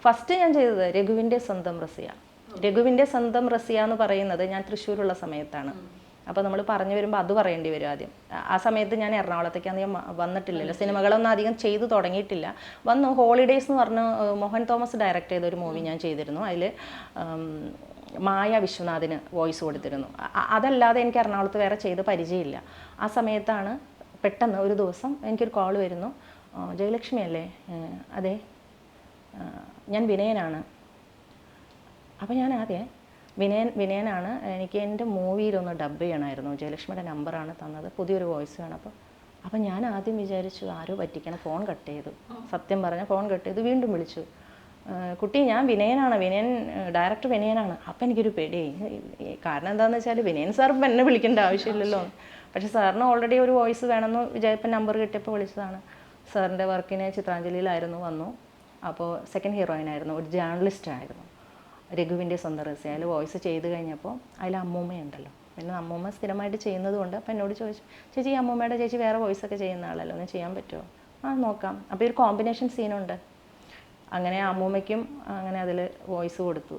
First ഞാൻ ചെയ്തത് രഘുവിൻ്റെ സ്വന്തം റസിയ. രഘുവിൻ്റെ സ്വന്തം റസിയ എന്ന് പറയുന്നത് ഞാൻ തൃശ്ശൂരുള്ള സമയത്താണ്. അപ്പോൾ നമ്മൾ പറഞ്ഞു വരുമ്പോൾ അത് പറയേണ്ടി വരും ആദ്യം. ആ സമയത്ത് ഞാൻ എറണാകുളത്തേക്ക് അധികം വന്നിട്ടില്ലല്ലോ, സിനിമകളൊന്നും അധികം ചെയ്തു തുടങ്ങിയിട്ടില്ല. വന്നു ഹോളിഡേയ്സ് എന്ന് പറഞ്ഞ് മോഹൻ തോമസ് ഡയറക്റ്റ് ചെയ്ത ഒരു മൂവി ഞാൻ ചെയ്തിരുന്നു. അതിൽ മായ വിശ്വനാഥിന് വോയിസ് കൊടുത്തിരുന്നു. അതല്ലാതെ എനിക്ക് എറണാകുളത്ത് വേറെ ചെയ്ത് പരിചയമില്ല. ആ സമയത്താണ് പെട്ടെന്ന് ഒരു ദിവസം എനിക്കൊരു കോൾ വരുന്നു. ജയലക്ഷ്മി അല്ലേ? അതെ, ഞാൻ വിനയനാണ്. അപ്പോൾ ഞാൻ ആദ്യം വിനയനാണ്, എനിക്ക് എൻ്റെ മൂവിയിലൊന്ന് ഡബ് ചെയ്യണമായിരുന്നു, ജയലക്ഷ്മിയുടെ നമ്പറാണ് തന്നത്, പുതിയൊരു വോയിസ് വേണം. അപ്പോൾ ഞാൻ ആദ്യം വിചാരിച്ചു ആരോ പറ്റിക്കണം, ഫോൺ കട്ട് ചെയ്തു. സത്യം പറഞ്ഞാൽ ഫോൺ കട്ട് ചെയ്തു. വീണ്ടും വിളിച്ചു, കുട്ടി ഞാൻ വിനയനാണ്, ഡയറക്ടർ വിനയനാണ്. അപ്പം എനിക്കൊരു പേടിയായി. കാരണം എന്താണെന്ന് വെച്ചാൽ വിനയൻ സാർ ഇപ്പം എന്നെ വിളിക്കേണ്ട ആവശ്യമില്ലല്ലോ. പക്ഷേ സാറിന് ഓൾറെഡി ഒരു വോയിസ് വേണമെന്ന് വിചാരിപ്പം നമ്പർ കിട്ടിയപ്പോൾ വിളിച്ചതാണ്. സാറിൻ്റെ വർക്കിന് ചിത്രാഞ്ജലിയിലായിരുന്നു വന്നു. അപ്പോൾ സെക്കൻഡ് ഹീറോയിനായിരുന്നു, ഒരു ജേർണലിസ്റ്റ് ആയിരുന്നു. രഘുവിൻ്റെ സ്വന്തം റസിയ അതിൽ വോയിസ് ചെയ്ത് കഴിഞ്ഞപ്പോൾ അതിൽ അമ്മൂമ്മയുണ്ടല്ലോ. പിന്നെ അമ്മൂമ്മ സ്ഥിരമായിട്ട് ചെയ്യുന്നത് കൊണ്ട് അപ്പം എന്നോട് ചോദിച്ചു, ചേച്ചി അമ്മൂമ്മയുടെ ചേച്ചി വേറെ വോയിസൊക്കെ ചെയ്യുന്ന ആളല്ലോ, ഒന്ന് ചെയ്യാൻ പറ്റുമോ? ആ നോക്കാം. അപ്പോൾ ഒരു കോമ്പിനേഷൻ സീനുണ്ട്. അങ്ങനെ അമ്മൂമ്മയ്ക്കും അങ്ങനെ അതിൽ വോയിസ് കൊടുത്തു.